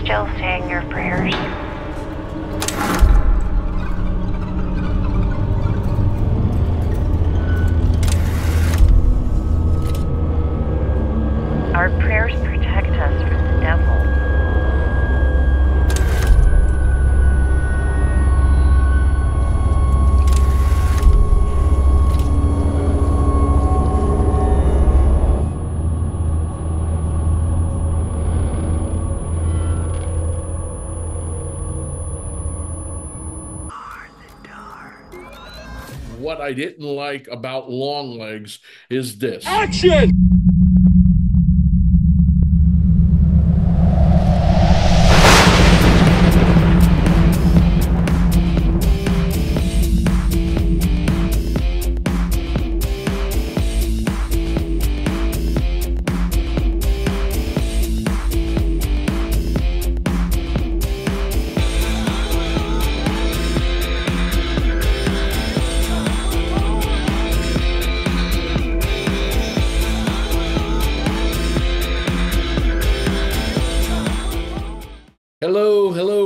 still saying your prayers? Our prayers protect us from the devil. What I didn't like about Longlegs is this. Action!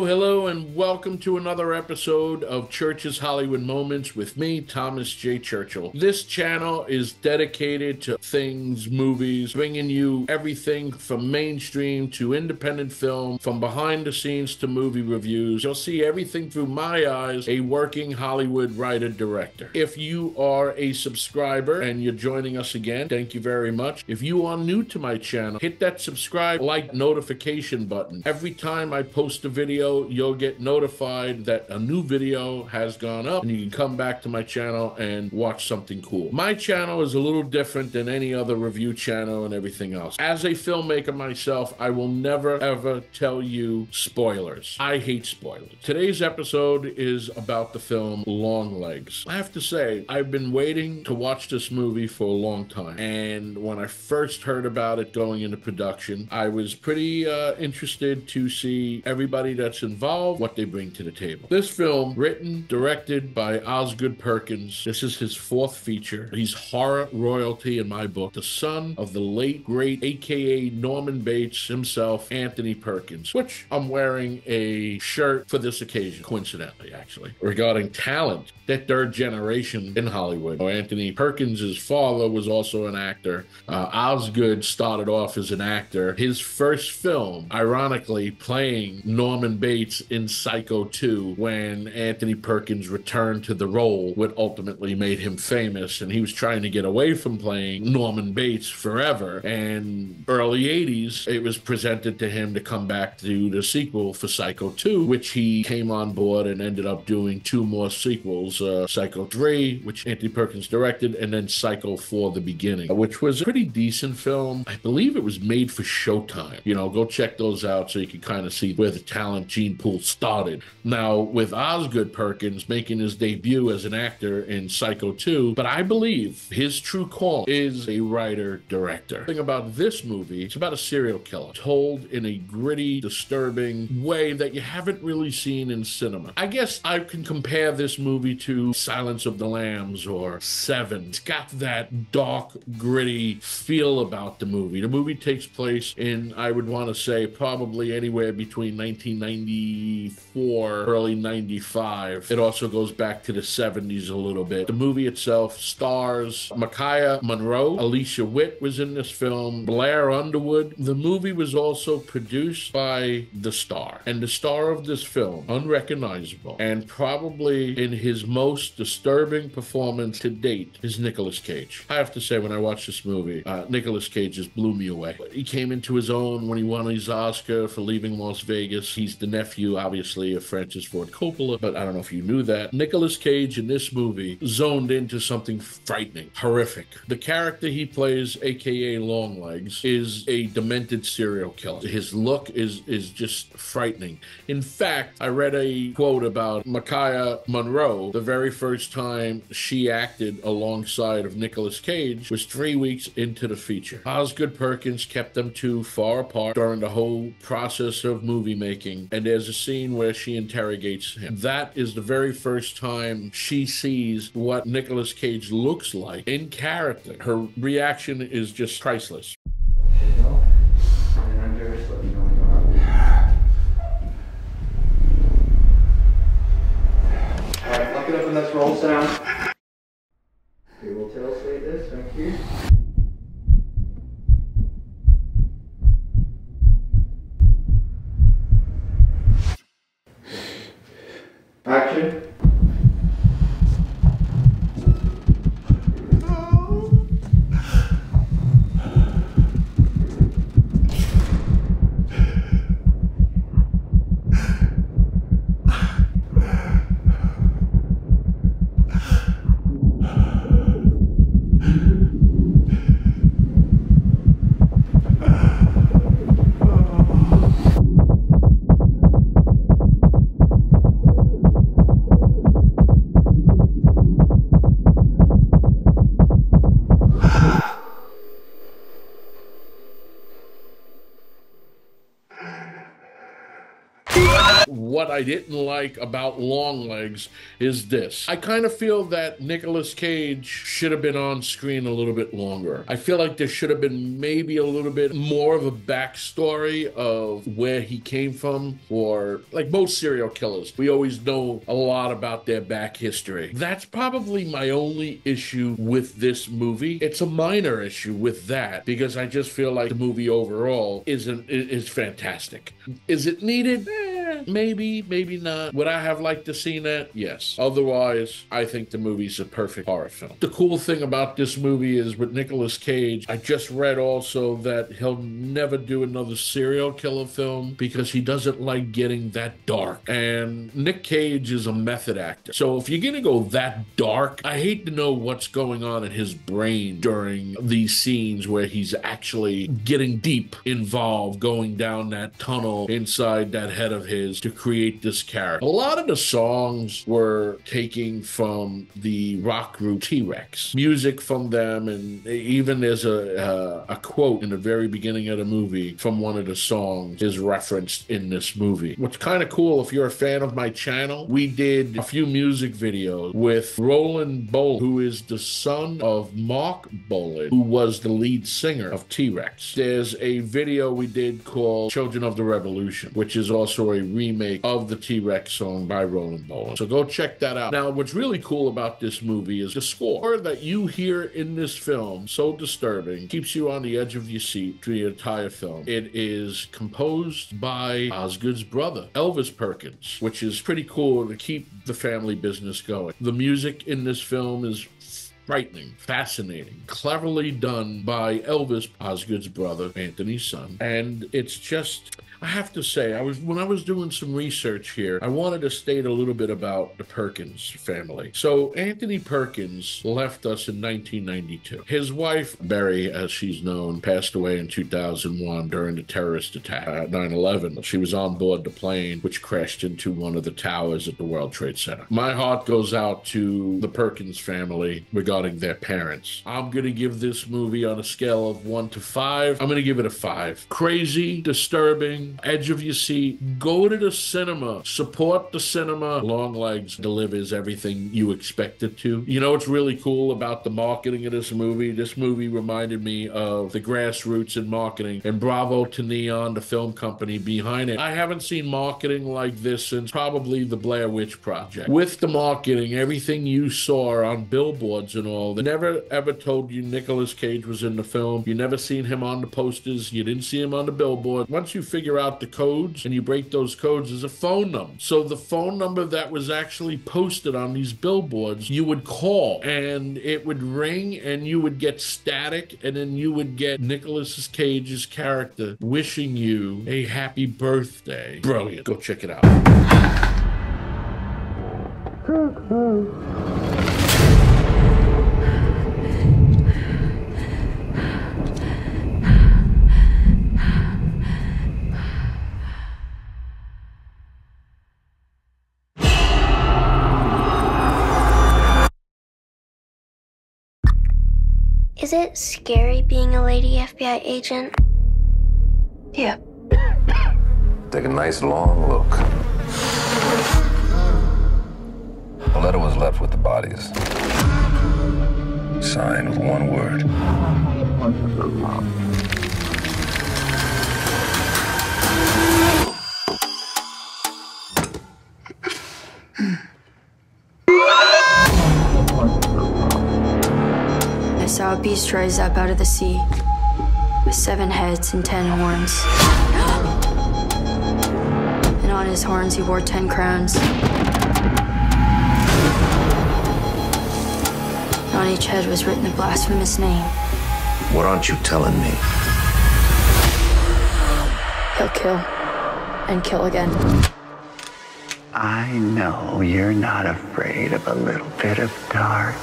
Hello, and welcome to another episode of Church's Hollywood Moments with me, Thomas J. Churchill. This channel is dedicated to things, movies, bringing you everything from mainstream to independent film, from behind the scenes to movie reviews. You'll see everything through my eyes, a working Hollywood writer-director. If you are a subscriber and you're joining us again, thank you very much. If you are new to my channel, hit that subscribe, like, notification button. Every time I post a video, you'll get notified that a new video has gone up and you can come back to my channel and watch something cool. My channel is a little different than any other review channel and everything else. As a filmmaker myself, I will never ever tell you spoilers. I hate spoilers. Today's episode is about the film Longlegs. I have to say, I've been waiting to watch this movie for a long time, and when I first heard about it going into production, I was pretty interested to see everybody that's involved, what they bring to the table. This film, written, directed by Osgoodperkins. This is his fourth feature. He's horror royalty in my book, the son of the late, great, aka Norman Bates himself, Anthony Perkins, which I'm wearing a shirt for this occasion, coincidentally, actually, regarding talent. That third generation in Hollywood. Anthony Perkins' father was also an actor. Osgood started off as an actor. His first film, ironically, playing Norman Bates in Psycho 2, when Anthony Perkins returned to the role, what ultimately made him famous, and he was trying to get away from playing Norman Bates forever. And early 80s, it was presented to him to come back to do the sequel for Psycho 2, which he came on board and ended up doing two more sequels. Psycho 3, which Anthony Perkins directed, and then Psycho 4, The Beginning, which was a pretty decent film. I believe it was made for Showtime. You know, go check those out so you can kind of see where the talent gene pool started. Now, with Osgoodperkins making his debut as an actor in Psycho 2, but I believe his true call is a writer-director. The thing about this movie, it's about a serial killer told in a gritty, disturbing way that you haven't really seen in cinema. I guess I can compare this movie to Silence of the Lambs or Seven. It's got that dark, gritty feel about the movie. The movie takes place in, I would want to say, probably anywhere between 1994, early 95. It also goes back to the 70s a little bit. The movie itself stars MAIKAMONROE. ALICIAWITT was in this film. Blair Underwood. The movie was also produced by the star. And the star of this film, unrecognizable, and probably in his most disturbing performance to date, is Nicolas Cage. I have to say, when I watched this movie, Nicolas Cage just blew me away. He came into his own when he won his Oscar for Leaving Las Vegas. He's the nephew, obviously, of Francis Ford Coppola, but I don't know if you knew that. Nicolas Cage in this movie zoned into something frightening, horrific. The character he plays, aka Longlegs, is a demented serial killer. His look is just frightening. In fact, I read a quote about MAIKAMONROE. The very first time she acted alongside of Nicolas Cage was 3 weeks into the feature. Osgoodperkins kept them two far apart during the whole process of movie making, and there's a scene where she interrogates him. That is the very first time she sees what Nicolas Cage looks like in character. Her reaction is just priceless. will translate this. Thank you. Action. What I didn't like about Longlegs is this. I kind of feel that Nicolas Cage should have been on screen a little bit longer. I feel like there should have been maybe a little bit more of a backstory of where he came from, or like most serial killers, we always know a lot about their back history. That's probably my only issue with this movie. It's a minor issue with that because I just feel like the movie overall is fantastic. Is it needed? Maybe, maybe not. Would I have liked to see that? Yes. Otherwise, I think the movie's a perfect horror film. The cool thing about this movie is with Nicolas Cage, I just read also that he'll never do another serial killer film because he doesn't like getting that dark. And Nick Cage is a method actor. So if you're gonna go that dark, I hate to know what's going on in his brain during these scenes where he's actually getting deep involved, going down that tunnel inside that head of his to create this character. A lot of the songs were taken from the rock group T-Rex. Music from them, and even there's a quote in the very beginning of the movie from one of the songs is referenced in this movie. What's kind of cool, if you're a fan of my channel, we did a few music videos with Roland Boland, who is the son of Mark Boland, who was the lead singer of T-Rex. There's a video we did called Children of the Revolution, which is also a remake of the T-Rex song by Roland Boland. So go check that out. Now, what's really cool about this movie is the score that you hear in this film, so disturbing, keeps you on the edge of your seat through the entire film. It is composed by Osgood's brother, ELVISPERKINS, which is pretty cool to keep the family business going. The music in this film is frightening, fascinating, cleverly done by Elvis, Osgood's brother, Anthony's son. And it's just, I have to say, when I was doing some research here, I wanted to state a little bit about the Perkins family. So Anthony Perkins left us in 1992. His wife, Berry, as she's known, passed away in 2001 during the terrorist attack at 9/11. She was on board the plane, which crashed into one of the towers at the World Trade Center. My heart goes out to the Perkins family regarding their parents. I'm going to give this movie on a scale of 1 to 5. I'm going to give it a 5. Crazy, disturbing, edge of your seat. Go to the cinema. Support the cinema. Longlegs delivers everything you expect it to. You know what's really cool about the marketing of this movie? This movie reminded me of the grassroots in marketing, and bravo to Neon, the film company behind it. I haven't seen marketing like this since probably the Blair Witch Project. With the marketing, everything you saw on billboards and all, they never ever told you Nicolas Cage was in the film. You never seen him on the posters. You didn't see him on the billboard. Once you figure out the codes and you break those codes, there's a phone number. So the phone number that was actually posted on these billboards, you would call and it would ring and you would get static, and then you would get Nicolas Cage's character wishing you a happy birthday. Brilliant. Go check it out. Is it scary being a lady FBI agent? Yeah. Take a nice long look. A letter was left with the bodies. Signed with one word. saw a beast rise up out of the sea with 7 heads and 10 horns. And on his horns he wore 10 crowns. And on each head was written a blasphemous name. What aren't you telling me? He'll kill and kill again. I know you're not afraid of a little bit of dark.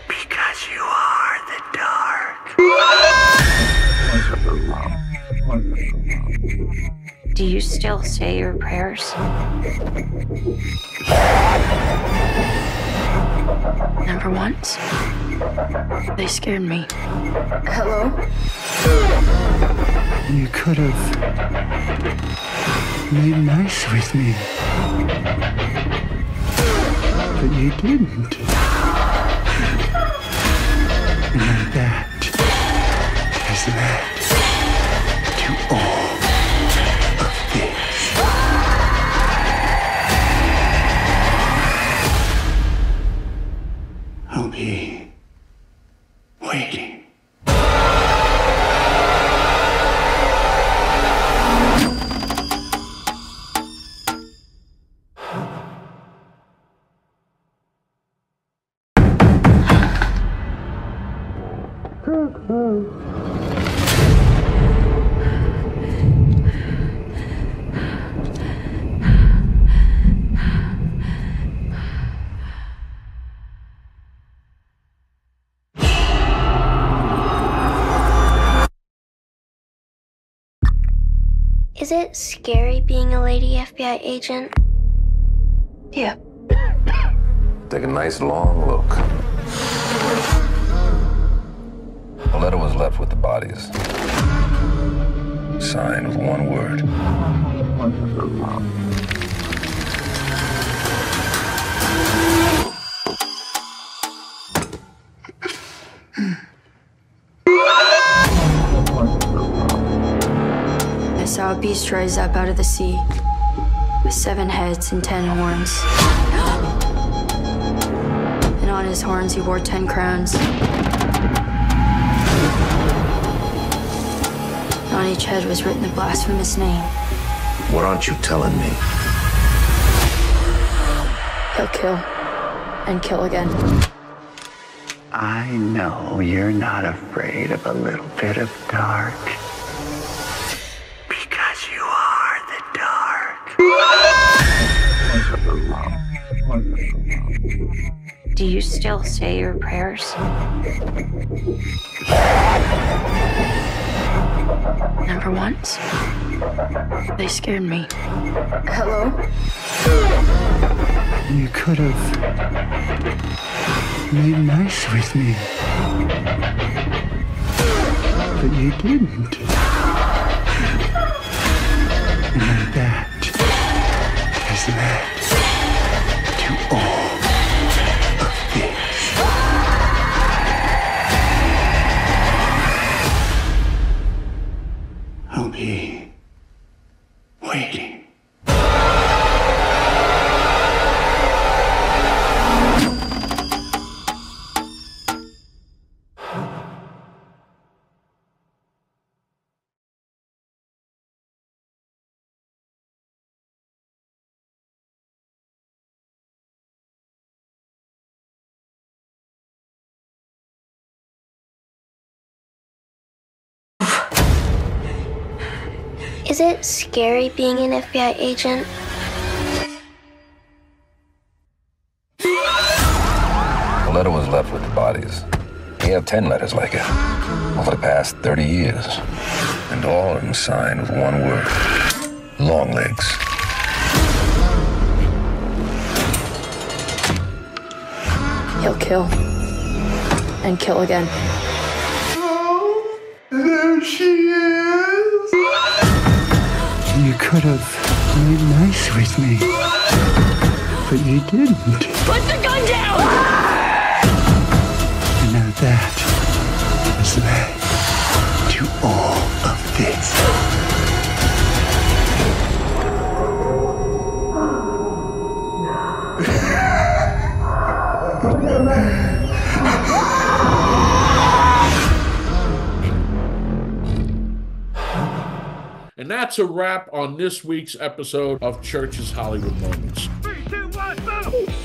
Because you are the dark. Do you still say your prayers? Number ones, they scared me. Hello? You could have made nice with me. But you didn't. And that has led to all of this. I'll be waiting. Is it scary being a lady FBI agent? Yeah. Take a nice long look. A letter was left with the bodies. Signed with one word. I saw a beast rise up out of the sea with 7 heads and 10 horns. And on his horns he wore 10 crowns. And on each head was written a blasphemous name. What aren't you telling me? He'll kill and kill again. I know you're not afraid of a little bit of dark. Because you are the dark. Do you still say your prayers? Number ones, they scared me. Hello? You could have made nice with me. But you didn't. And that has led to all of this. I'll be waiting. Is it scary being an FBI agent? A letter was left with the bodies. We have 10 letters like it over the past 30 years. And all of them signed with one word. Longlegs. He'll kill and kill again. There she is! You could have made nice with me. But you didn't. Put the gun down! And now that has led to all of this. And that's a wrap on this week's episode of Church's Hollywood Moments. 3, 2, 1, move!